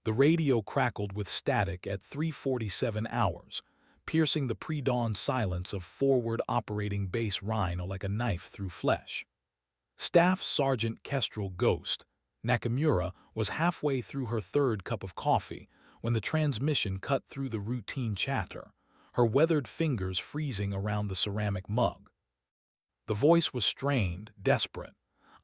The radio crackled with static at 3:47 hours, piercing the pre-dawn silence of forward operating base Rhino like a knife through flesh. Staff Sergeant Kestrel Ghost Nakamura was halfway through her third cup of coffee when the transmission cut through the routine chatter, her weathered fingers freezing around the ceramic mug. The voice was strained, desperate.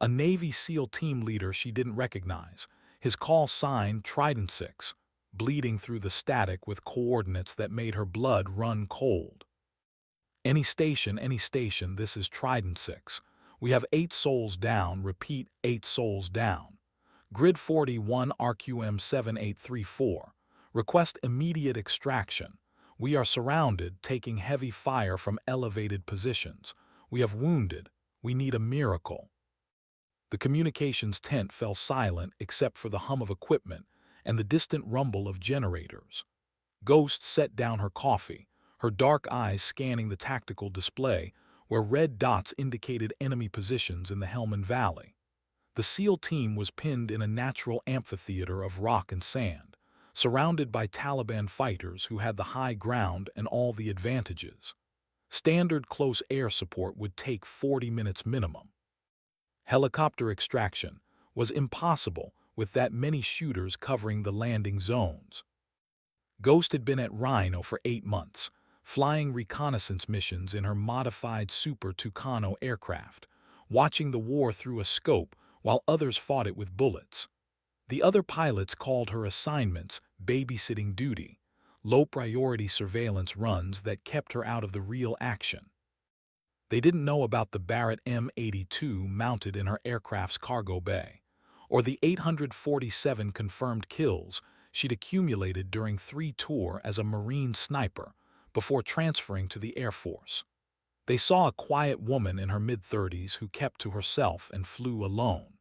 A Navy SEAL team leader she didn't recognize, his call sign Trident 6, bleeding through the static with coordinates that made her blood run cold. Any station, this is Trident 6. We have 8 souls down, repeat, 8 souls down. Grid 41 RQM 7834. Request immediate extraction. We are surrounded, taking heavy fire from elevated positions. We have wounded. We need a miracle. The communications tent fell silent except for the hum of equipment and the distant rumble of generators. Ghost set down her coffee, her dark eyes scanning the tactical display where red dots indicated enemy positions in the Helmand Valley. The SEAL team was pinned in a natural amphitheater of rock and sand, surrounded by Taliban fighters who had the high ground and all the advantages. Standard close air support would take 40 minutes minimum. Helicopter extraction was impossible with that many shooters covering the landing zones. Ghost had been at Rhino for 8 months, flying reconnaissance missions in her modified Super Tucano aircraft, watching the war through a scope while others fought it with bullets. The other pilots called her assignments babysitting duty, low-priority surveillance runs that kept her out of the real action. They didn't know about the Barrett M82 mounted in her aircraft's cargo bay, or the 847 confirmed kills she'd accumulated during 3 tours as a Marine sniper before transferring to the Air Force. They saw a quiet woman in her mid-30s who kept to herself and flew alone.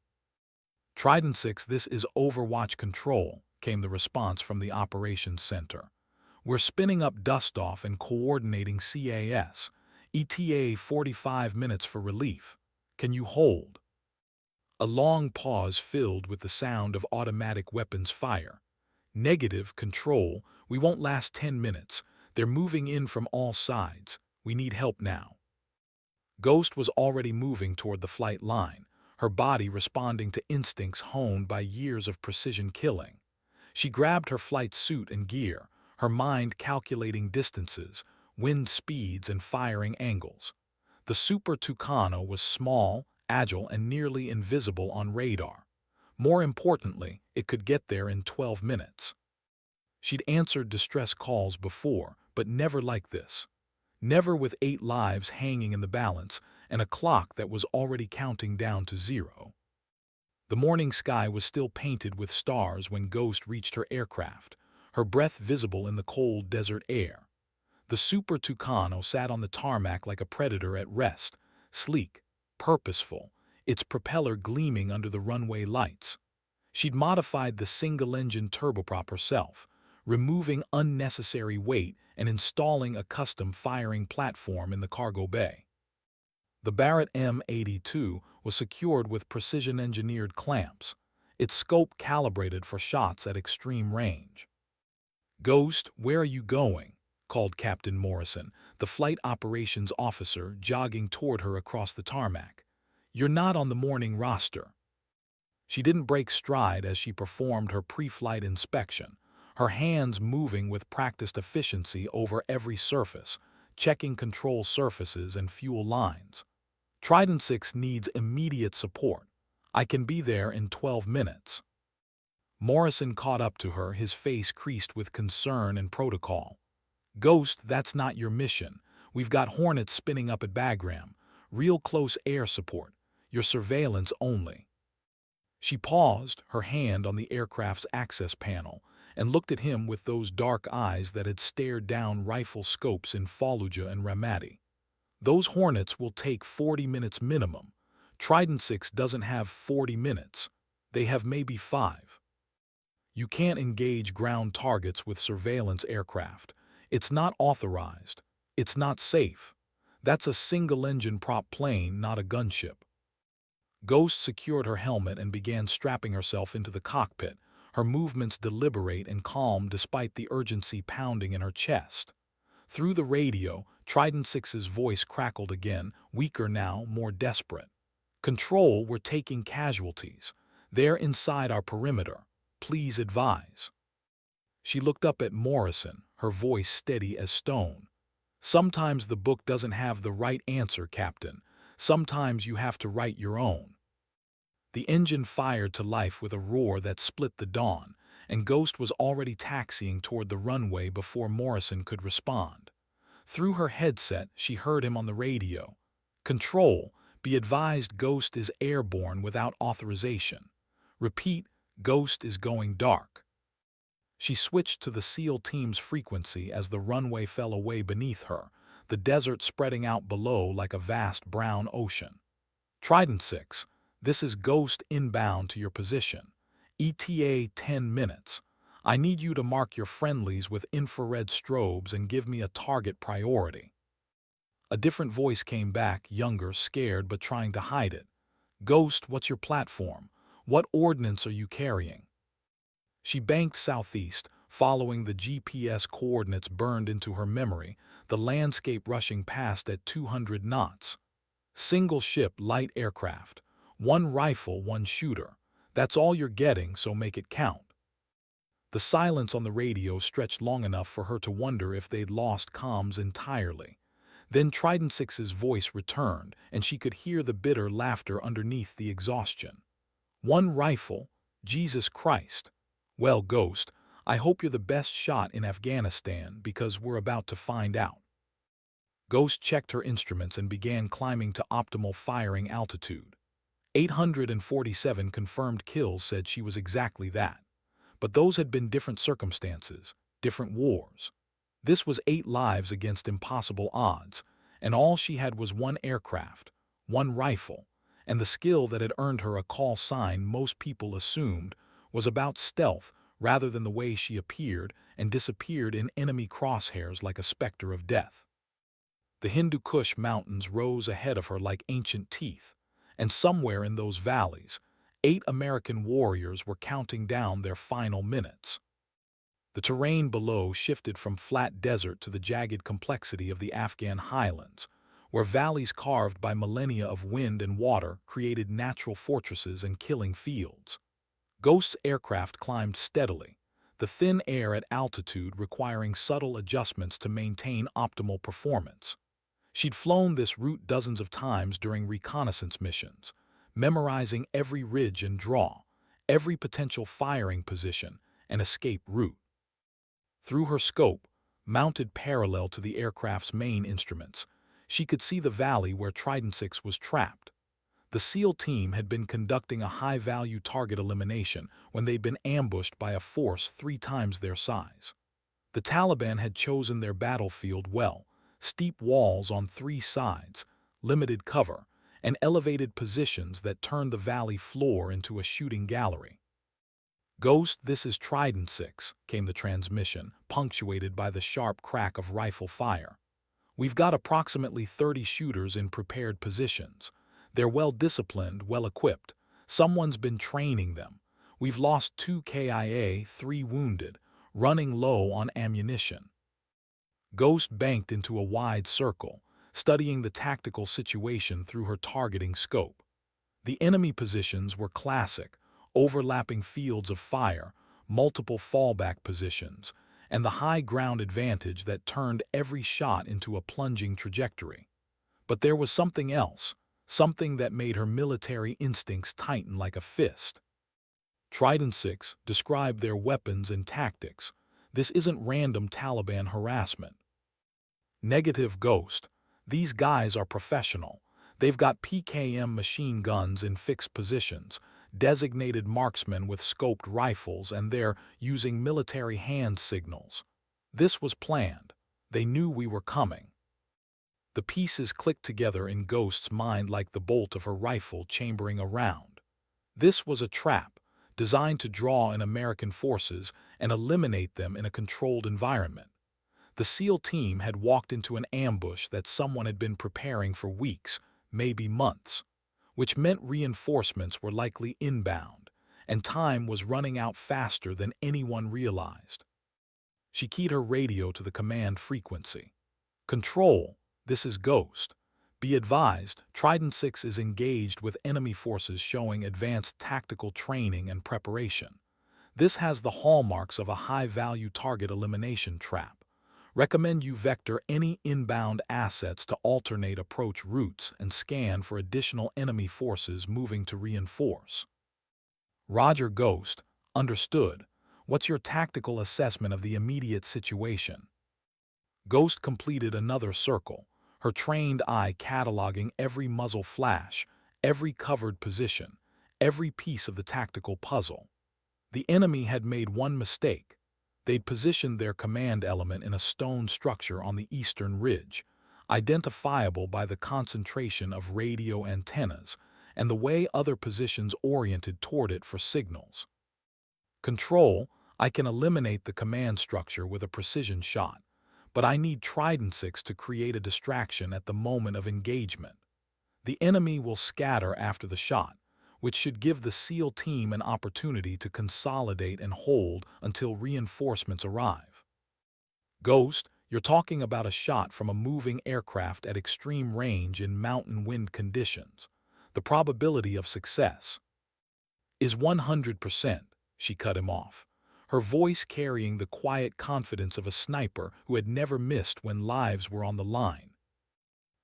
Trident 6, this is Overwatch Control, came the response from the operations center. We're spinning up dust-off and coordinating CAS. ETA 45 minutes for relief. Can you hold? A long pause filled with the sound of automatic weapons fire. Negative, Control, we won't last 10 minutes. They're moving in from all sides. We need help now. Ghost was already moving toward the flight line, her body responding to instincts honed by years of precision killing. She grabbed her flight suit and gear, her mind calculating distances, wind speeds, and firing angles. The Super Tucano was small, agile, and nearly invisible on radar. More importantly, it could get there in 12 minutes. She'd answered distress calls before, but never like this. Never with 8 lives hanging in the balance and a clock that was already counting down to 0. The morning sky was still painted with stars when Ghost reached her aircraft, her breath visible in the cold desert air. The Super Tucano sat on the tarmac like a predator at rest, sleek, purposeful, its propeller gleaming under the runway lights. She'd modified the single-engine turboprop herself, removing unnecessary weight and installing a custom firing platform in the cargo bay. The Barrett M82 was secured with precision-engineered clamps, its scope calibrated for shots at extreme range. Ghost, where are you going? Called Captain Morrison, the flight operations officer, jogging toward her across the tarmac. You're not on the morning roster. She didn't break stride as she performed her pre-flight inspection, her hands moving with practiced efficiency over every surface, checking control surfaces and fuel lines. Trident 6 needs immediate support. I can be there in 12 minutes. Morrison caught up to her, his face creased with concern and protocol. Ghost, that's not your mission. We've got Hornets spinning up at Bagram. Real close air support. Your surveillance only. She paused, her hand on the aircraft's access panel, and looked at him with those dark eyes that had stared down rifle scopes in Fallujah and Ramadi. Those Hornets will take 40 minutes minimum. Trident 6 doesn't have 40 minutes. They have maybe 5. You can't engage ground targets with surveillance aircraft. It's not authorized. It's not safe. That's a single-engine prop plane, not a gunship. Ghost secured her helmet and began strapping herself into the cockpit, her movements deliberate and calm despite the urgency pounding in her chest. Through the radio, Trident Six's voice crackled again, weaker now, more desperate. "Control, we're taking casualties. They're inside our perimeter. Please advise." She looked up at Morrison, her voice steady as stone. "Sometimes the book doesn't have the right answer, Captain. Sometimes you have to write your own." The engine fired to life with a roar that split the dawn, and Ghost was already taxiing toward the runway before Morrison could respond. Through her headset, she heard him on the radio. "Control, be advised Ghost is airborne without authorization. Repeat, Ghost is going dark." She switched to the SEAL team's frequency as the runway fell away beneath her, the desert spreading out below like a vast brown ocean. "Trident 6, this is Ghost inbound to your position. ETA 10 minutes. I need you to mark your friendlies with infrared strobes and give me a target priority." A different voice came back, younger, scared but trying to hide it. "Ghost, what's your platform? What ordnance are you carrying?" She banked southeast, following the GPS coordinates burned into her memory, the landscape rushing past at 200 knots. "Single ship light aircraft. One rifle, one shooter. That's all you're getting, so make it count." The silence on the radio stretched long enough for her to wonder if they'd lost comms entirely. Then Trident Six's voice returned, and she could hear the bitter laughter underneath the exhaustion. "One rifle? Jesus Christ. Well, Ghost, I hope you're the best shot in Afghanistan, because we're about to find out." Ghost checked her instruments and began climbing to optimal firing altitude. 847 confirmed kills said she was exactly that. But those had been different circumstances, different wars. This was 8 lives against impossible odds, and all she had was one aircraft, one rifle, and the skill that had earned her a call sign most people assumed was about stealth rather than the way she appeared and disappeared in enemy crosshairs like a specter of death. The Hindu Kush mountains rose ahead of her like ancient teeth, and somewhere in those valleys, 8 American warriors were counting down their final minutes. The terrain below shifted from flat desert to the jagged complexity of the Afghan highlands, where valleys carved by millennia of wind and water created natural fortresses and killing fields. Ghost's aircraft climbed steadily, the thin air at altitude requiring subtle adjustments to maintain optimal performance. She'd flown this route dozens of times during reconnaissance missions, memorizing every ridge and draw, every potential firing position and escape route. Through her scope, mounted parallel to the aircraft's main instruments, she could see the valley where Trident 6 was trapped. The SEAL team had been conducting a high-value target elimination when they'd been ambushed by a force 3 times their size. The Taliban had chosen their battlefield well: steep walls on 3 sides, limited cover, and elevated positions that turned the valley floor into a shooting gallery. "Ghost, this is Trident 6, came the transmission, punctuated by the sharp crack of rifle fire. "We've got approximately 30 shooters in prepared positions. They're well-disciplined, well-equipped. Someone's been training them. We've lost 2 KIA, 3 wounded, running low on ammunition." Ghost banked into a wide circle, studying the tactical situation through her targeting scope. The enemy positions were classic, overlapping fields of fire, multiple fallback positions, and the high ground advantage that turned every shot into a plunging trajectory. But there was something else, something that made her military instincts tighten like a fist. Trident 6 described their weapons and tactics. "This isn't random Taliban harassment." "Negative, Ghost. These guys are professional. They've got PKM machine guns in fixed positions, designated marksmen with scoped rifles, and they're using military hand signals. This was planned. They knew we were coming." The pieces clicked together in Ghost's mind like the bolt of her rifle chambering a round. This was a trap, designed to draw in American forces and eliminate them in a controlled environment. The SEAL team had walked into an ambush that someone had been preparing for weeks, maybe months, which meant reinforcements were likely inbound, and time was running out faster than anyone realized. She keyed her radio to the command frequency. "Control, this is Ghost. Be advised, Trident 6 is engaged with enemy forces showing advanced tactical training and preparation. This has the hallmarks of a high-value target elimination trap. Recommend you vector any inbound assets to alternate approach routes and scan for additional enemy forces moving to reinforce." "Roger, Ghost. Understood. What's your tactical assessment of the immediate situation?" Ghost completed another circle, her trained eye cataloging every muzzle flash, every covered position, every piece of the tactical puzzle. The enemy had made one mistake. They'd positioned their command element in a stone structure on the eastern ridge, identifiable by the concentration of radio antennas and the way other positions oriented toward it for signals. "Control, I can eliminate the command structure with a precision shot, but I need Trident 6 to create a distraction at the moment of engagement. The enemy will scatter after the shot, which should give the SEAL team an opportunity to consolidate and hold until reinforcements arrive." "Ghost, you're talking about a shot from a moving aircraft at extreme range in mountain wind conditions. The probability of success is 100%, she cut him off, her voice carrying the quiet confidence of a sniper who had never missed when lives were on the line.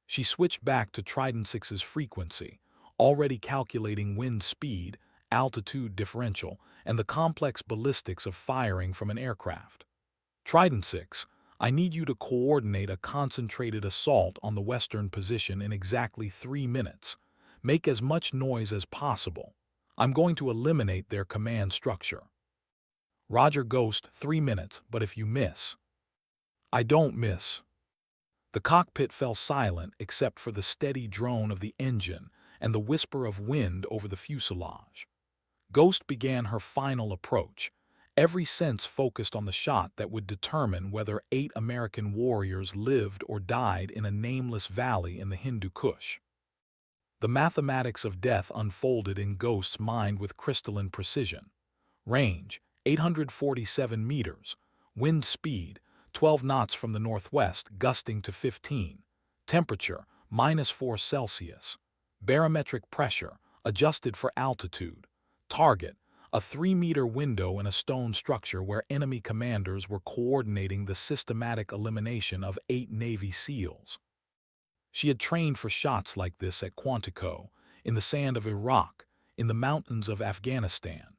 She switched back to Trident 6's frequency, already calculating wind speed, altitude differential, and the complex ballistics of firing from an aircraft. "Trident 6, I need you to coordinate a concentrated assault on the western position in exactly 3 minutes. Make as much noise as possible. I'm going to eliminate their command structure." "Roger, Ghost, 3 minutes, but if you miss..." "I don't miss." The cockpit fell silent except for the steady drone of the engine and the whisper of wind over the fuselage. Ghost began her final approach, every sense focused on the shot that would determine whether 8 American warriors lived or died in a nameless valley in the Hindu Kush. The mathematics of death unfolded in Ghost's mind with crystalline precision. Range, 847 meters. Wind speed, 12 knots from the northwest, gusting to 15. Temperature, -4 Celsius. Barometric pressure, adjusted for altitude. Target, a 3-meter window in a stone structure where enemy commanders were coordinating the systematic elimination of 8 Navy SEALs. She had trained for shots like this at Quantico, in the sand of Iraq, in the mountains of Afghanistan.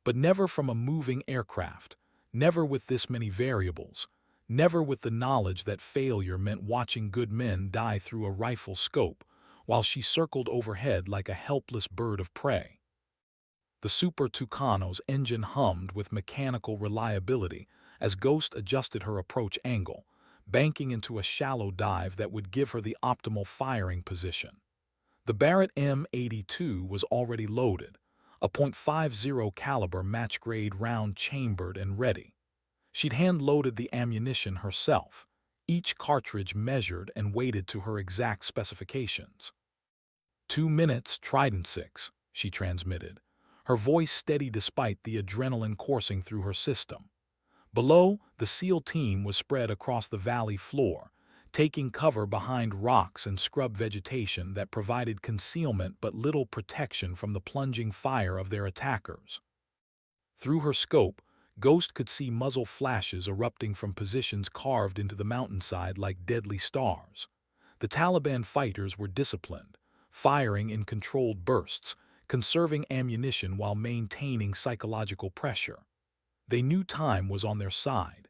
But never from a moving aircraft, never with this many variables, never with the knowledge that failure meant watching good men die through a rifle scope while she circled overhead like a helpless bird of prey. The Super Tucano's engine hummed with mechanical reliability as Ghost adjusted her approach angle, banking into a shallow dive that would give her the optimal firing position. The Barrett M82 was already loaded, a .50 caliber match-grade round chambered and ready. She'd hand-loaded the ammunition herself, each cartridge measured and weighted to her exact specifications. 2 minutes, Trident 6, she transmitted, her voice steady despite the adrenaline coursing through her system. Below, the SEAL team was spread across the valley floor, taking cover behind rocks and scrub vegetation that provided concealment but little protection from the plunging fire of their attackers. Through her scope, Ghost could see muzzle flashes erupting from positions carved into the mountainside like deadly stars. The Taliban fighters were disciplined, firing in controlled bursts, conserving ammunition while maintaining psychological pressure. They knew time was on their side.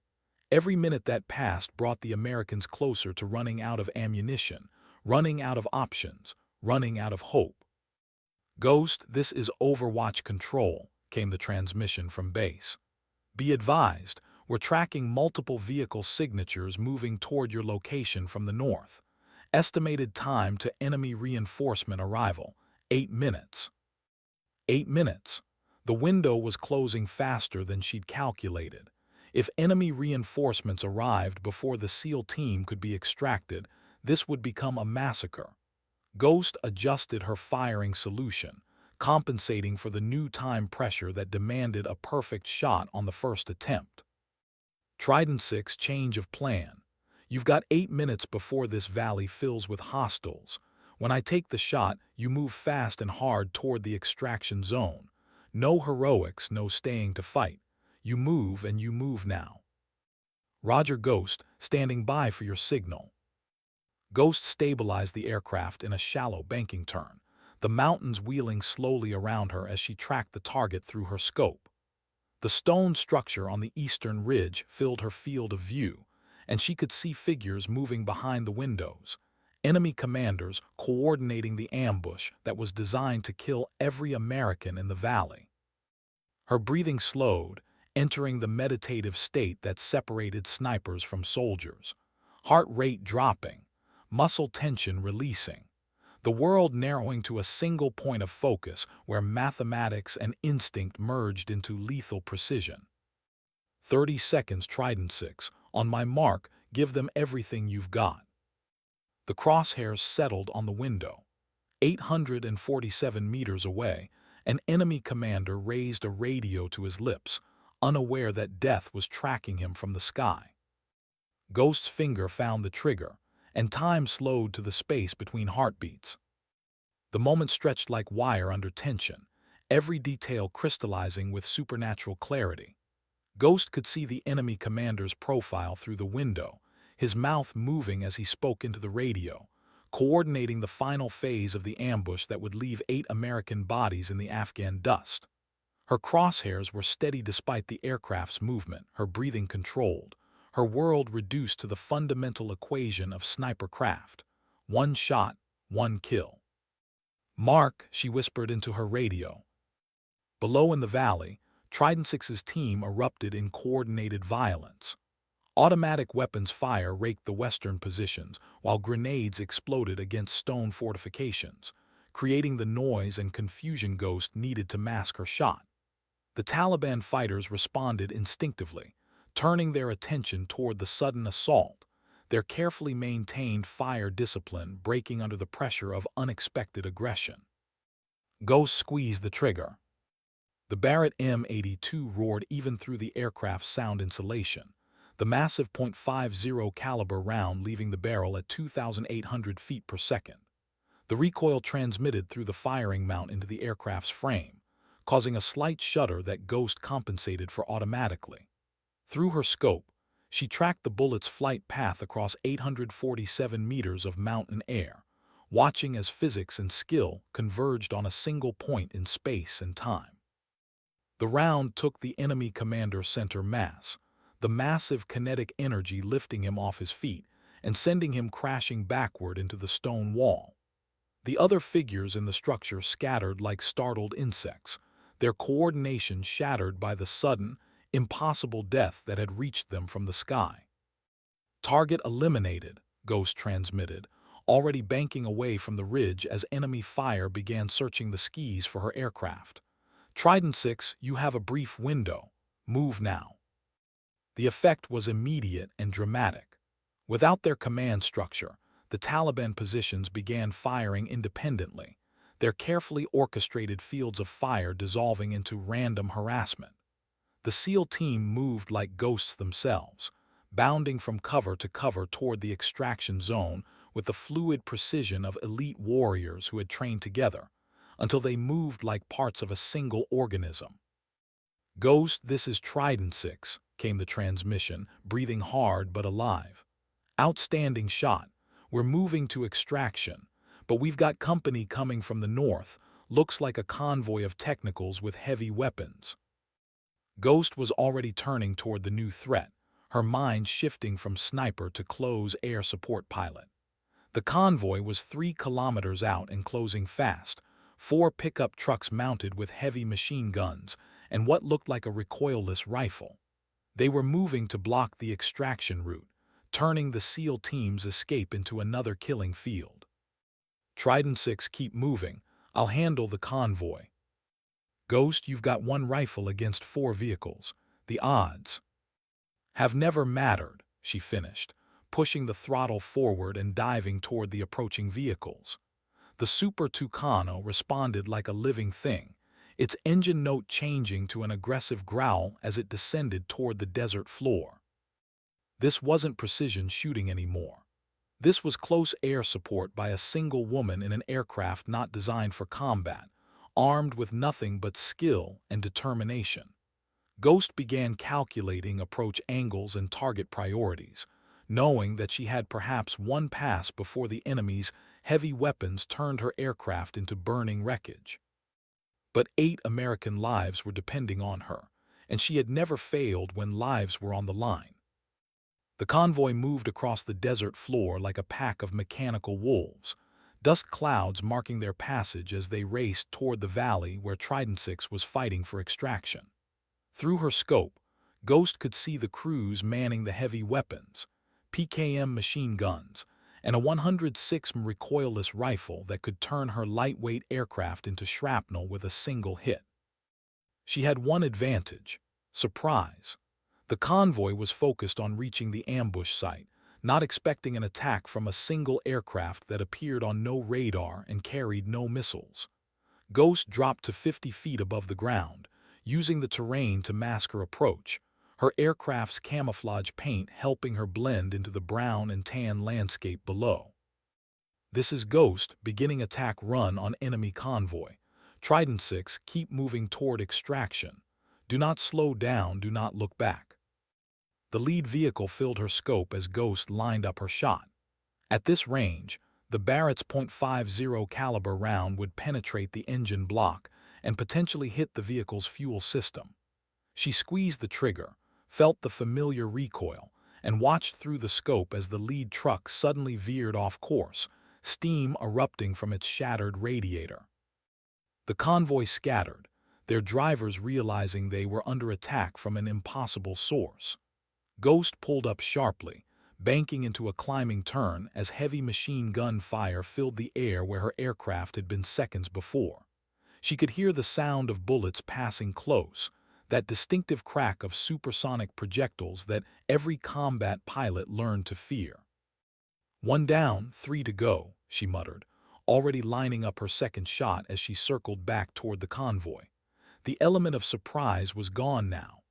Every minute that passed brought the Americans closer to running out of ammunition, running out of options, running out of hope. "Ghost, this is Overwatch Control," came the transmission from base. "Be advised, we're tracking multiple vehicle signatures moving toward your location from the north. Estimated time to enemy reinforcement arrival, 8 minutes. 8 minutes. The window was closing faster than she'd calculated. If enemy reinforcements arrived before the SEAL team could be extracted, this would become a massacre. Ghost adjusted her firing solution, compensating for the new time pressure that demanded a perfect shot on the first attempt. Trident 6 change of plan. You've got 8 minutes before this valley fills with hostiles. When I take the shot, you move fast and hard toward the extraction zone. No heroics, no staying to fight. You move and you move now. Roger. Ghost, standing by for your signal. Ghost stabilized the aircraft in a shallow banking turn, the mountains wheeling slowly around her as she tracked the target through her scope. The stone structure on the eastern ridge filled her field of view, and she could see figures moving behind the windows, enemy commanders coordinating the ambush that was designed to kill every American in the valley. Her breathing slowed, entering the meditative state that separated snipers from soldiers, heart rate dropping, muscle tension releasing, the world narrowing to a single point of focus where mathematics and instinct merged into lethal precision. 30 seconds. Trident 6. On my mark, give them everything you've got. The crosshairs settled on the window. 847 meters away, an enemy commander raised a radio to his lips, unaware that death was tracking him from the sky. Ghost's finger found the trigger, and time slowed to the space between heartbeats. The moment stretched like wire under tension, every detail crystallizing with supernatural clarity. Ghost could see the enemy commander's profile through the window, his mouth moving as he spoke into the radio, coordinating the final phase of the ambush that would leave 8 American bodies in the Afghan dust. Her crosshairs were steady despite the aircraft's movement, her breathing controlled, her world reduced to the fundamental equation of sniper craft. 1 shot, 1 kill. Mark, she whispered into her radio. Below in the valley, Trident 6's team erupted in coordinated violence. Automatic weapons fire raked the western positions, while grenades exploded against stone fortifications, creating the noise and confusion Ghost needed to mask her shot. The Taliban fighters responded instinctively, turning their attention toward the sudden assault, their carefully maintained fire discipline breaking under the pressure of unexpected aggression. Ghost squeezed the trigger. The Barrett M82 roared even through the aircraft's sound insulation, the massive .50 caliber round leaving the barrel at 2,800 feet per second. The recoil transmitted through the firing mount into the aircraft's frame, causing a slight shudder that Ghost compensated for automatically. Through her scope, she tracked the bullet's flight path across 847 meters of mountain air, watching as physics and skill converged on a single point in space and time. The round took the enemy commander's center mass, the massive kinetic energy lifting him off his feet and sending him crashing backward into the stone wall. The other figures in the structure scattered like startled insects, their coordination shattered by the sudden, impossible death that had reached them from the sky. Target eliminated, Ghost transmitted, already banking away from the ridge as enemy fire began searching the skies for her aircraft. Trident 6, you have a brief window. Move now. The effect was immediate and dramatic. Without their command structure, the Taliban positions began firing independently, their carefully orchestrated fields of fire dissolving into random harassment. The SEAL team moved like ghosts themselves, bounding from cover to cover toward the extraction zone with the fluid precision of elite warriors who had trained together, until they moved like parts of a single organism. Ghost, this is Trident 6, came the transmission, breathing hard but alive. Outstanding shot. We're moving to extraction, but we've got company coming from the north, looks like a convoy of technicals with heavy weapons. Ghost was already turning toward the new threat, her mind shifting from sniper to close air support pilot. The convoy was 3 kilometers out and closing fast, 4 pickup trucks mounted with heavy machine guns and what looked like a recoilless rifle. They were moving to block the extraction route, turning the SEAL team's escape into another killing field. Trident 6, keep moving. I'll handle the convoy. Ghost, you've got 1 rifle against 4 vehicles. The odds have never mattered, she finished, pushing the throttle forward and diving toward the approaching vehicles. The Super Tucano responded like a living thing, its engine note changing to an aggressive growl as it descended toward the desert floor. This wasn't precision shooting anymore. This was close air support by a single woman in an aircraft not designed for combat, armed with nothing but skill and determination. Ghost began calculating approach angles and target priorities, knowing that she had perhaps one pass before the enemy's heavy weapons turned her aircraft into burning wreckage. But 8 American lives were depending on her, and she had never failed when lives were on the line. The convoy moved across the desert floor like a pack of mechanical wolves, dust clouds marking their passage as they raced toward the valley where Trident 6 was fighting for extraction. Through her scope, Ghost could see the crews manning the heavy weapons, PKM machine guns, and a 106 recoilless rifle that could turn her lightweight aircraft into shrapnel with a single hit. She had one advantage: surprise. The convoy was focused on reaching the ambush site, not expecting an attack from a single aircraft that appeared on no radar and carried no missiles. Ghost dropped to 50 feet above the ground, using the terrain to mask her approach, her aircraft's camouflage paint helping her blend into the brown and tan landscape below. This is Ghost beginning attack run on enemy convoy. Trident 6, keep moving toward extraction. Do not slow down, do not look back. The lead vehicle filled her scope as Ghost lined up her shot. At this range, the Barrett's .50 caliber round would penetrate the engine block and potentially hit the vehicle's fuel system. She squeezed the trigger, felt the familiar recoil, and watched through the scope as the lead truck suddenly veered off course, steam erupting from its shattered radiator. The convoy scattered, their drivers realizing they were under attack from an impossible source. Ghost pulled up sharply, banking into a climbing turn as heavy machine gun fire filled the air where her aircraft had been seconds before. She could hear the sound of bullets passing close, that distinctive crack of supersonic projectiles that every combat pilot learned to fear. "One down, 3 to go," she muttered, already lining up her second shot as she circled back toward the convoy. The element of surprise was gone now.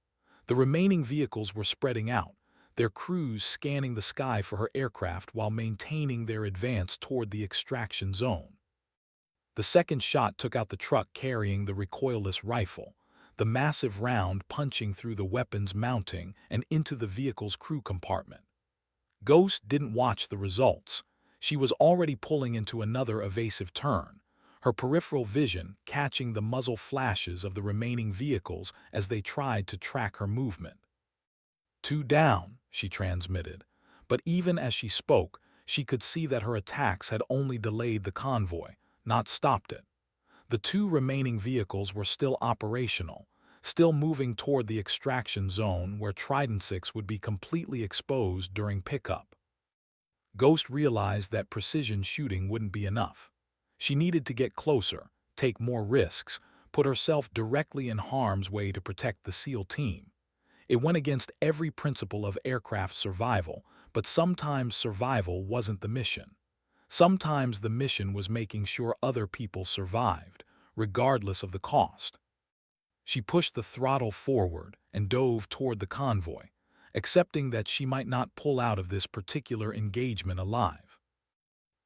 The remaining vehicles were spreading out, their crews scanning the sky for her aircraft while maintaining their advance toward the extraction zone. The second shot took out the truck carrying the recoilless rifle, the massive round punching through the weapon's mounting and into the vehicle's crew compartment. Ghost didn't watch the results. She was already pulling into another evasive turn, her peripheral vision catching the muzzle flashes of the remaining vehicles as they tried to track her movement. "2 down," she transmitted, but even as she spoke, she could see that her attacks had only delayed the convoy, not stopped it. The 2 remaining vehicles were still operational, still moving toward the extraction zone where Trident 6 would be completely exposed during pickup. Ghost realized that precision shooting wouldn't be enough. She needed to get closer, take more risks, put herself directly in harm's way to protect the SEAL team. It went against every principle of aircraft survival, but sometimes survival wasn't the mission. Sometimes the mission was making sure other people survived, regardless of the cost. She pushed the throttle forward and dove toward the convoy, accepting that she might not pull out of this particular engagement alive.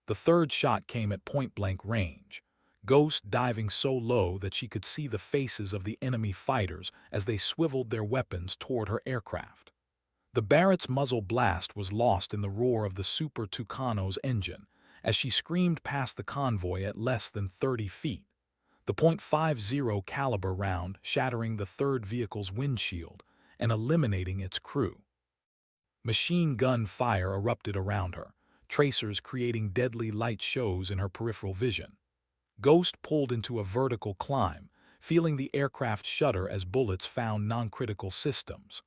The third shot came at point-blank range, Ghost diving so low that she could see the faces of the enemy fighters as they swiveled their weapons toward her aircraft. The Barrett's muzzle blast was lost in the roar of the Super Tucano's engine, as she screamed past the convoy at less than 30 feet, the .50 caliber round shattering the third vehicle's windshield and eliminating its crew. Machine gun fire erupted around her, tracers creating deadly light shows in her peripheral vision. Ghost pulled into a vertical climb, feeling the aircraft shudder as bullets found non-critical systems.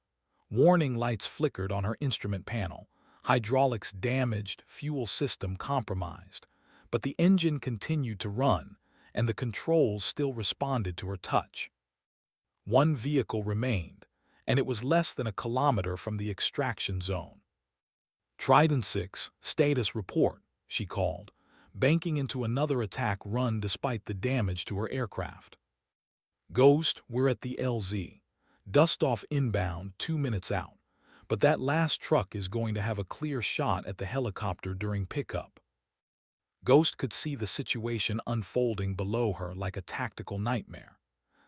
Warning lights flickered on her instrument panel, hydraulics damaged, fuel system compromised, but the engine continued to run, and the controls still responded to her touch. One vehicle remained, and it was less than a kilometer from the extraction zone. "Trident 6, status report," she called, banking into another attack run despite the damage to her aircraft. Ghost, we're at the LZ. Dust off inbound 2 minutes out. But that last truck is going to have a clear shot at the helicopter during pickup. Ghost could see the situation unfolding below her like a tactical nightmare.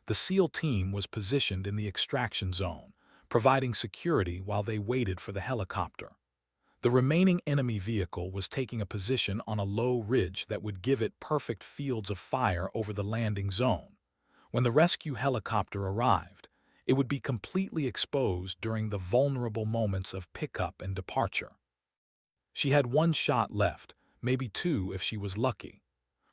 The SEAL team was positioned in the extraction zone, providing security while they waited for the helicopter. The remaining enemy vehicle was taking a position on a low ridge that would give it perfect fields of fire over the landing zone. When the rescue helicopter arrived, it would be completely exposed during the vulnerable moments of pickup and departure. She had one shot left, maybe two if she was lucky.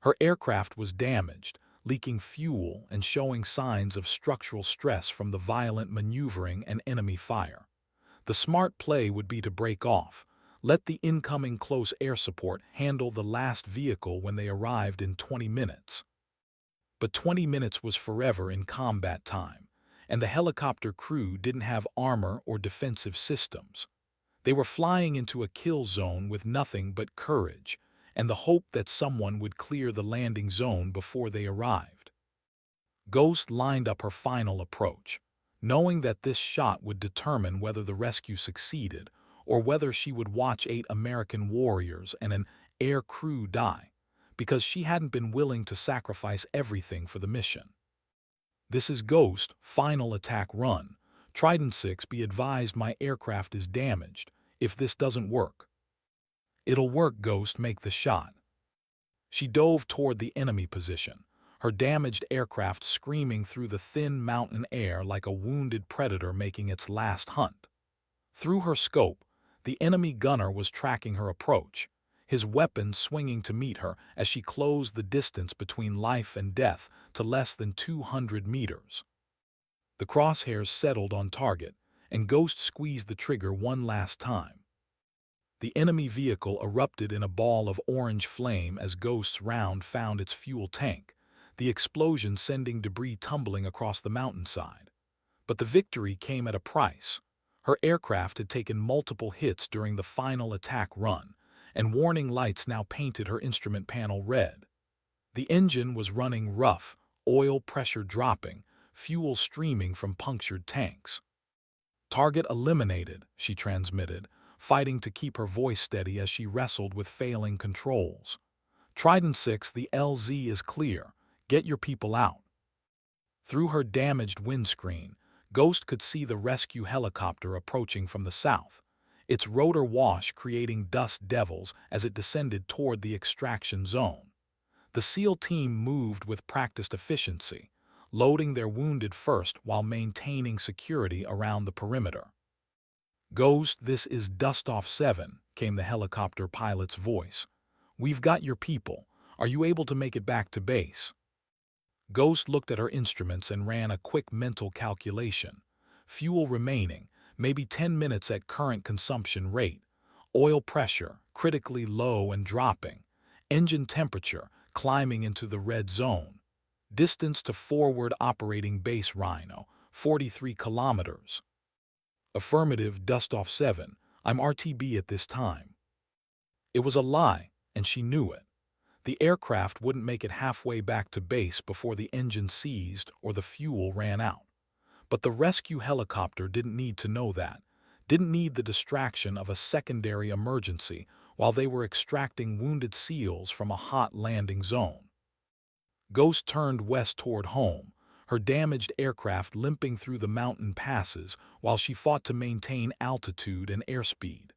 Her aircraft was damaged, leaking fuel and showing signs of structural stress from the violent maneuvering and enemy fire. The smart play would be to break off, let the incoming close air support handle the last vehicle when they arrived in 20 minutes. But 20 minutes was forever in combat time, and the helicopter crew didn't have armor or defensive systems. They were flying into a kill zone with nothing but courage and the hope that someone would clear the landing zone before they arrived. Ghost lined up her final approach, knowing that this shot would determine whether the rescue succeeded or whether she would watch 8 American warriors and an air crew die, because she hadn't been willing to sacrifice everything for the mission. This is Ghost, final attack run. Trident 6, be advised my aircraft is damaged. If this doesn't work. It'll work, Ghost, make the shot. She dove toward the enemy position, her damaged aircraft screaming through the thin mountain air like a wounded predator making its last hunt. Through her scope, the enemy gunner was tracking her approach, his weapon swinging to meet her as she closed the distance between life and death to less than 200 meters. The crosshairs settled on target, and Ghost squeezed the trigger one last time. The enemy vehicle erupted in a ball of orange flame as Ghost's round found its fuel tank, the explosion sending debris tumbling across the mountainside. But the victory came at a price. Her aircraft had taken multiple hits during the final attack run, and warning lights now painted her instrument panel red. The engine was running rough, oil pressure dropping, fuel streaming from punctured tanks. "Target eliminated," she transmitted, fighting to keep her voice steady as she wrestled with failing controls. "Trident 6, the LZ is clear. Get your people out." Through her damaged windscreen, Ghost could see the rescue helicopter approaching from the south, its rotor wash creating dust devils as it descended toward the extraction zone. The SEAL team moved with practiced efficiency, loading their wounded first while maintaining security around the perimeter. "Ghost, this is Dustoff 7, came the helicopter pilot's voice. "We've got your people. Are you able to make it back to base?" Ghost looked at her instruments and ran a quick mental calculation. Fuel remaining, maybe 10 minutes at current consumption rate. Oil pressure, critically low and dropping. Engine temperature, climbing into the red zone. Distance to forward operating base Rhino, 43 kilometers. "Affirmative, Dustoff 7. I'm RTB at this time." It was a lie, and she knew it. The aircraft wouldn't make it halfway back to base before the engine seized or the fuel ran out. But the rescue helicopter didn't need to know that, didn't need the distraction of a secondary emergency while they were extracting wounded SEALs from a hot landing zone. Ghost turned west toward home, her damaged aircraft limping through the mountain passes while she fought to maintain altitude and airspeed.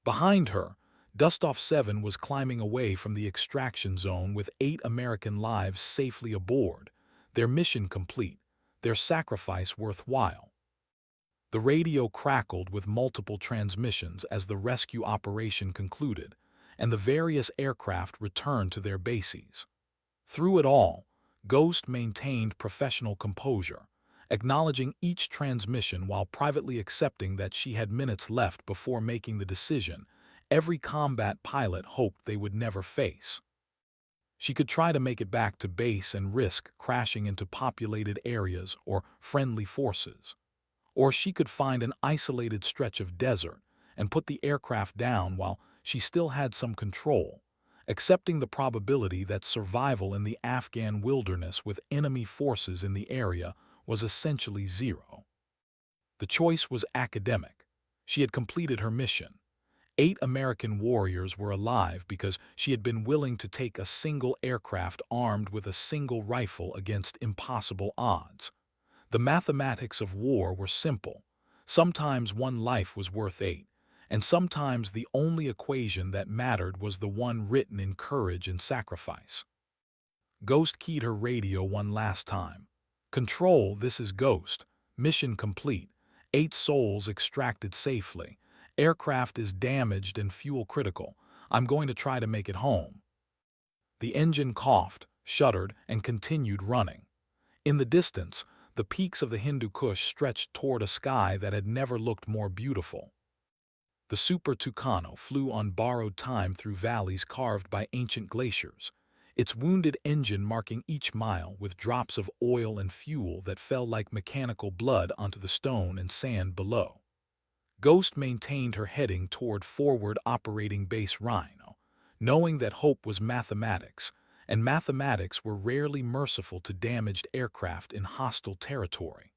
Behind her, Dustoff 7 was climbing away from the extraction zone with 8 American lives safely aboard, their mission complete, their sacrifice worthwhile. The radio crackled with multiple transmissions as the rescue operation concluded, and the various aircraft returned to their bases. Through it all, Ghost maintained professional composure, acknowledging each transmission while privately accepting that she had minutes left before making the decision every combat pilot hoped they would never face. She could try to make it back to base and risk crashing into populated areas or friendly forces. Or she could find an isolated stretch of desert and put the aircraft down while she still had some control, accepting the probability that survival in the Afghan wilderness with enemy forces in the area was essentially zero. The choice was academic. She had completed her mission. 8 American warriors were alive because she had been willing to take a single aircraft armed with a single rifle against impossible odds. The mathematics of war were simple. Sometimes one life was worth 8, and sometimes the only equation that mattered was the one written in courage and sacrifice. Ghost keyed her radio one last time. "Control, this is Ghost. Mission complete. 8 souls extracted safely. Aircraft is damaged and fuel critical. I'm going to try to make it home." The engine coughed, shuddered, and continued running. In the distance, the peaks of the Hindu Kush stretched toward a sky that had never looked more beautiful. The Super Tucano flew on borrowed time through valleys carved by ancient glaciers, its wounded engine marking each mile with drops of oil and fuel that fell like mechanical blood onto the stone and sand below. Ghost maintained her heading toward forward operating base Rhino, knowing that hope was mathematics, and mathematics were rarely merciful to damaged aircraft in hostile territory.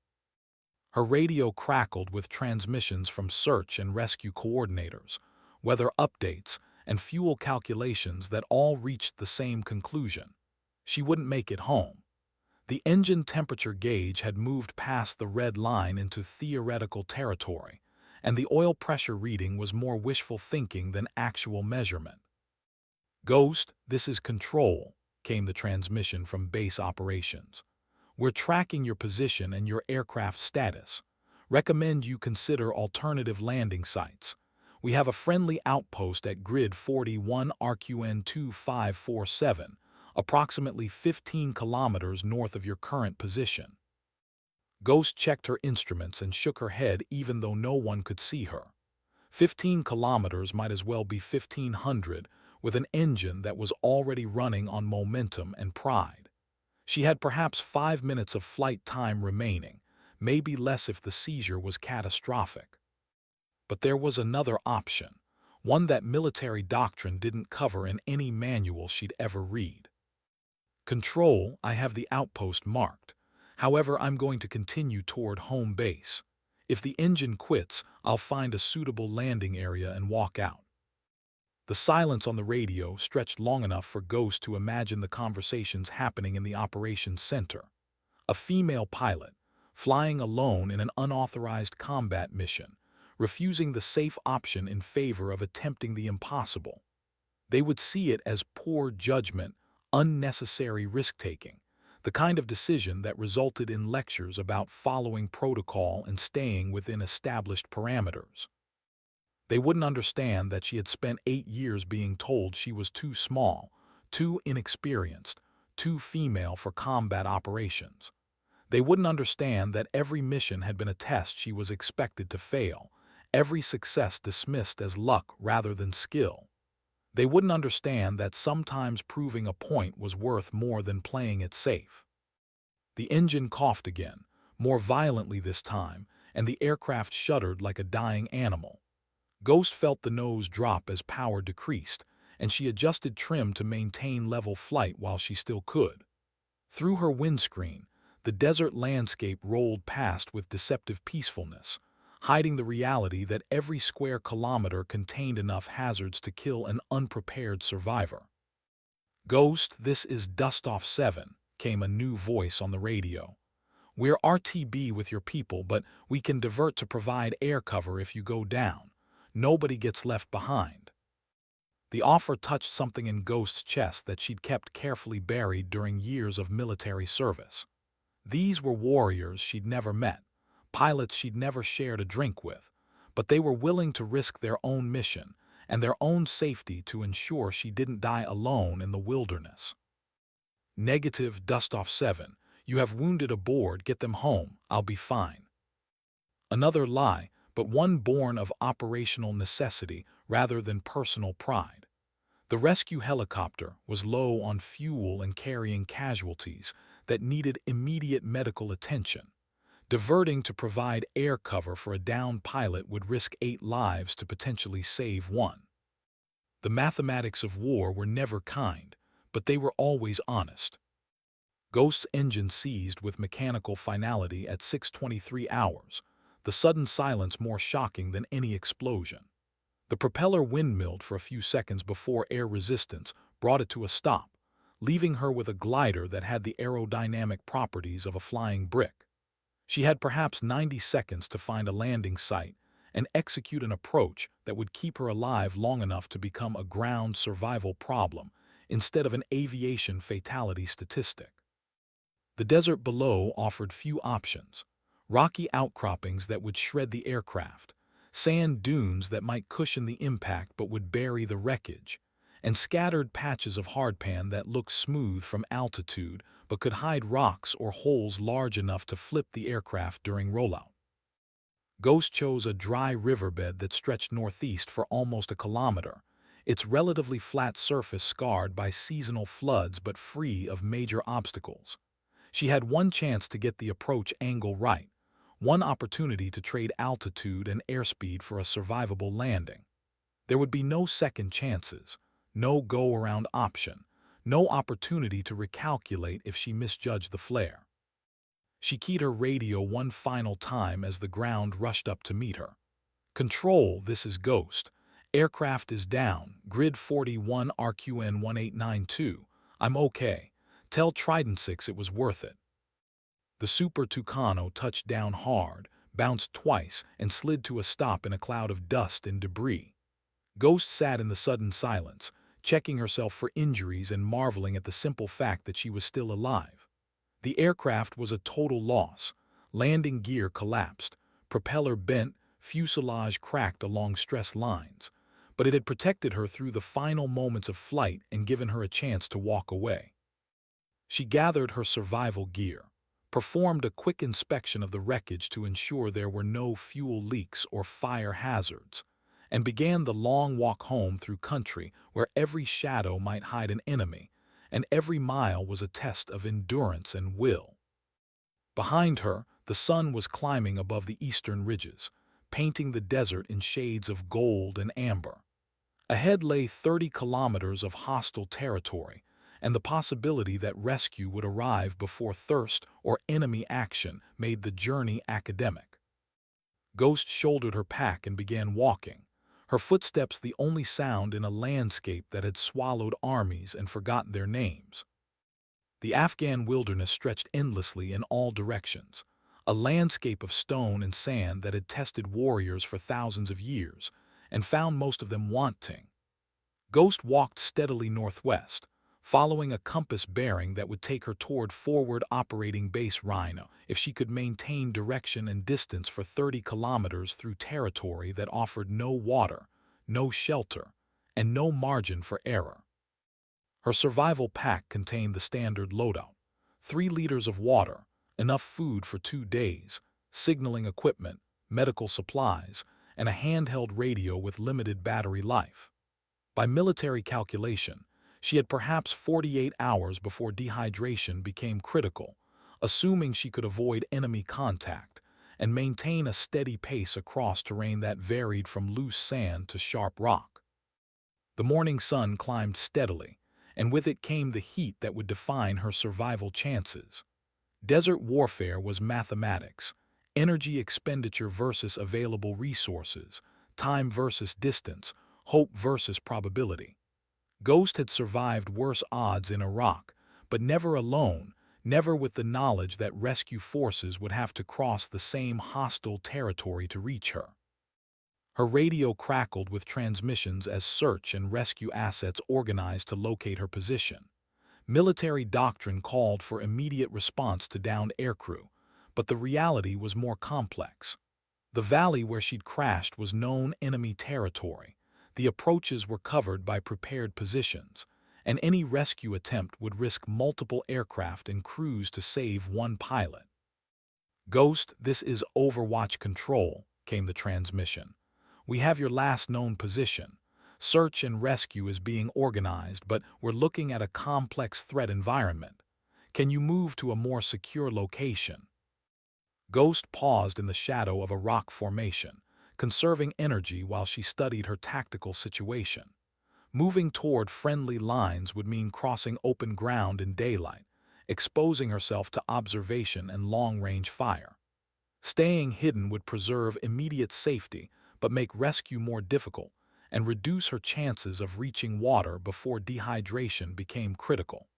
Her radio crackled with transmissions from search and rescue coordinators, weather updates, and fuel calculations that all reached the same conclusion: she wouldn't make it home. The engine temperature gauge had moved past the red line into theoretical territory, and the oil pressure reading was more wishful thinking than actual measurement. "Ghost, this is Control," came the transmission from base operations. "We're tracking your position and your aircraft status. Recommend you consider alternative landing sites. We have a friendly outpost at Grid 41 RQN 2547, approximately 15 kilometers north of your current position." Ghost checked her instruments and shook her head even though no one could see her. 15 kilometers might as well be 1,500 with an engine that was already running on momentum and pride. She had perhaps 5 minutes of flight time remaining, maybe less if the seizure was catastrophic. But there was another option, one that military doctrine didn't cover in any manual she'd ever read. "Control, I have the outpost marked. However, I'm going to continue toward home base. If the engine quits, I'll find a suitable landing area and walk out." The silence on the radio stretched long enough for Ghost to imagine the conversations happening in the operations center. A female pilot, flying alone in an unauthorized combat mission, refusing the safe option in favor of attempting the impossible. They would see it as poor judgment, unnecessary risk-taking, the kind of decision that resulted in lectures about following protocol and staying within established parameters. They wouldn't understand that she had spent 8 years being told she was too small, too inexperienced, too female for combat operations. They wouldn't understand that every mission had been a test she was expected to fail, every success dismissed as luck rather than skill. They wouldn't understand that sometimes proving a point was worth more than playing it safe. The engine coughed again, more violently this time, and the aircraft shuddered like a dying animal. Ghost felt the nose drop as power decreased, and she adjusted trim to maintain level flight while she still could. Through her windscreen, the desert landscape rolled past with deceptive peacefulness, hiding the reality that every square kilometer contained enough hazards to kill an unprepared survivor. "Ghost, this is Dustoff 7, came a new voice on the radio. "We're RTB with your people, but we can divert to provide air cover if you go down. Nobody gets left behind." The offer touched something in Ghost's chest that she'd kept carefully buried during years of military service. These were warriors she'd never met, pilots she'd never shared a drink with, but they were willing to risk their own mission and their own safety to ensure she didn't die alone in the wilderness. "Negative, Dustoff 7. You have wounded aboard, get them home, I'll be fine." Another lie, but one born of operational necessity rather than personal pride. The rescue helicopter was low on fuel and carrying casualties that needed immediate medical attention. Diverting to provide air cover for a downed pilot would risk 8 lives to potentially save 1. The mathematics of war were never kind, but they were always honest. Ghost's engine seized with mechanical finality at 6:23 hours, the sudden silence more shocking than any explosion. The propeller windmilled for a few seconds before air resistance brought it to a stop, leaving her with a glider that had the aerodynamic properties of a flying brick. She had perhaps 90 seconds to find a landing site and execute an approach that would keep her alive long enough to become a ground survival problem instead of an aviation fatality statistic. The desert below offered few options: rocky outcroppings that would shred the aircraft, sand dunes that might cushion the impact but would bury the wreckage, and scattered patches of hardpan that looked smooth from altitude but could hide rocks or holes large enough to flip the aircraft during rollout. Ghost chose a dry riverbed that stretched northeast for almost a kilometer, its relatively flat surface scarred by seasonal floods but free of major obstacles. She had one chance to get the approach angle right, one opportunity to trade altitude and airspeed for a survivable landing. There would be no second chances, no go-around option, no opportunity to recalculate if she misjudged the flare. She keyed her radio one final time as the ground rushed up to meet her. "Control, this is Ghost. Aircraft is down. Grid 41 RQN 1892. I'm okay. Tell Trident 6 it was worth it." The Super Tucano touched down hard, bounced twice, and slid to a stop in a cloud of dust and debris. Ghost sat in the sudden silence, checking herself for injuries and marveling at the simple fact that she was still alive. The aircraft was a total loss. Landing gear collapsed, propeller bent, fuselage cracked along stress lines, but it had protected her through the final moments of flight and given her a chance to walk away. She gathered her survival gear, performed a quick inspection of the wreckage to ensure there were no fuel leaks or fire hazards, and began the long walk home through country where every shadow might hide an enemy, and every mile was a test of endurance and will. Behind her, the sun was climbing above the eastern ridges, painting the desert in shades of gold and amber. Ahead lay 30 kilometers of hostile territory, and the possibility that rescue would arrive before thirst or enemy action made the journey academic. Ghost shouldered her pack and began walking, her footsteps the only sound in a landscape that had swallowed armies and forgotten their names. The Afghan wilderness stretched endlessly in all directions, a landscape of stone and sand that had tested warriors for thousands of years and found most of them wanting. Ghost walked steadily northwest, following a compass bearing that would take her toward Forward Operating Base Rhino if she could maintain direction and distance for 30 kilometers through territory that offered no water, no shelter, and no margin for error. Her survival pack contained the standard loadout: 3 liters of water, enough food for 2 days, signaling equipment, medical supplies, and a handheld radio with limited battery life. By military calculation, she had perhaps 48 hours before dehydration became critical, assuming she could avoid enemy contact and maintain a steady pace across terrain that varied from loose sand to sharp rock. The morning sun climbed steadily, and with it came the heat that would define her survival chances. Desert warfare was mathematics: energy expenditure versus available resources, time versus distance, hope versus probability. Ghost had survived worse odds in Iraq, but never alone, never with the knowledge that rescue forces would have to cross the same hostile territory to reach her. Her radio crackled with transmissions as search and rescue assets organized to locate her position. Military doctrine called for immediate response to downed aircrew, but the reality was more complex. The valley where she'd crashed was known enemy territory. The approaches were covered by prepared positions, and any rescue attempt would risk multiple aircraft and crews to save one pilot. "Ghost, this is Overwatch Control," came the transmission. "We have your last known position. Search and rescue is being organized, but we're looking at a complex threat environment. Can you move to a more secure location?" Ghost paused in the shadow of a rock formation, conserving energy while she studied her tactical situation. Moving toward friendly lines would mean crossing open ground in daylight, exposing herself to observation and long-range fire. Staying hidden would preserve immediate safety but make rescue more difficult and reduce her chances of reaching water before dehydration became critical.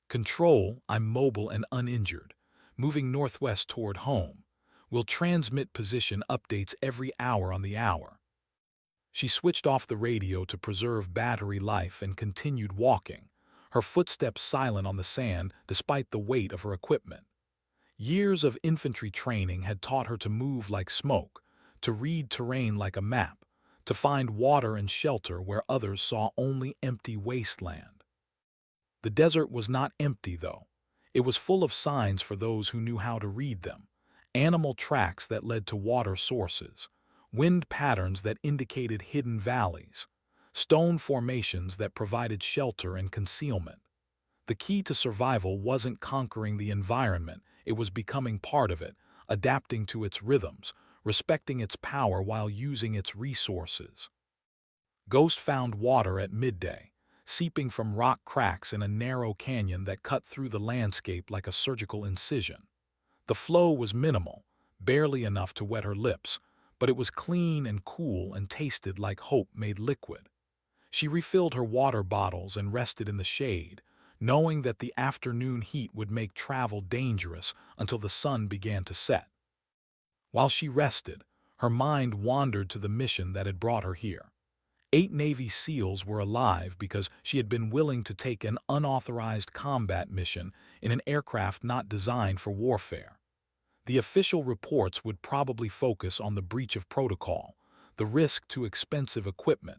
Control, I'm mobile and uninjured, moving northwest toward home, will transmit position updates every hour on the hour. She switched off the radio to preserve battery life and continued walking, her footsteps silent on the sand despite the weight of her equipment. Years of infantry training had taught her to move like smoke, to read terrain like a map, to find water and shelter where others saw only empty wasteland. The desert was not empty, though. It was full of signs for those who knew how to read them: animal tracks that led to water sources, wind patterns that indicated hidden valleys, stone formations that provided shelter and concealment. The key to survival wasn't conquering the environment, it was becoming part of it, adapting to its rhythms, respecting its power while using its resources. Ghost found water at midday, seeping from rock cracks in a narrow canyon that cut through the landscape like a surgical incision. The flow was minimal, barely enough to wet her lips, but it was clean and cool and tasted like hope made liquid. She refilled her water bottles and rested in the shade, knowing that the afternoon heat would make travel dangerous until the sun began to set. While she rested, her mind wandered to the mission that had brought her here. 8 Navy SEALs were alive because she had been willing to take an unauthorized combat mission in an aircraft not designed for warfare. The official reports would probably focus on the breach of protocol, the risk to expensive equipment,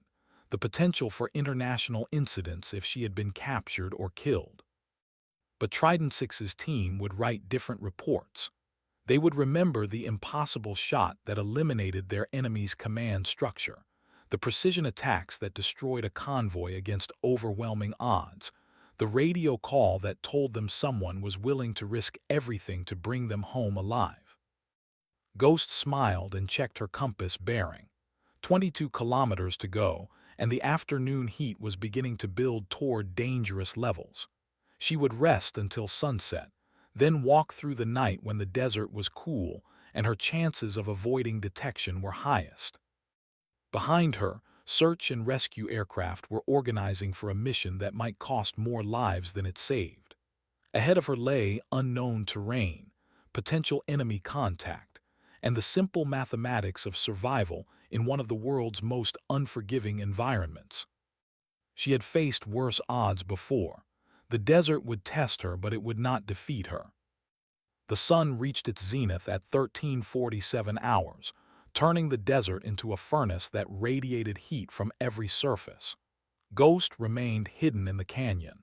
the potential for international incidents if she had been captured or killed. But Trident 6's team would write different reports. They would remember the impossible shot that eliminated their enemy's command structure, the precision attacks that destroyed a convoy against overwhelming odds, the radio call that told them someone was willing to risk everything to bring them home alive. Ghost smiled and checked her compass bearing. 22 kilometers to go, and the afternoon heat was beginning to build toward dangerous levels. She would rest until sunset, then walk through the night when the desert was cool and her chances of avoiding detection were highest. Behind her, search and rescue aircraft were organizing for a mission that might cost more lives than it saved. Ahead of her lay unknown terrain, potential enemy contact, and the simple mathematics of survival in one of the world's most unforgiving environments. She had faced worse odds before. The desert would test her, but it would not defeat her. The sun reached its zenith at 1347 hours, turning the desert into a furnace that radiated heat from every surface. Ghost remained hidden in the canyon,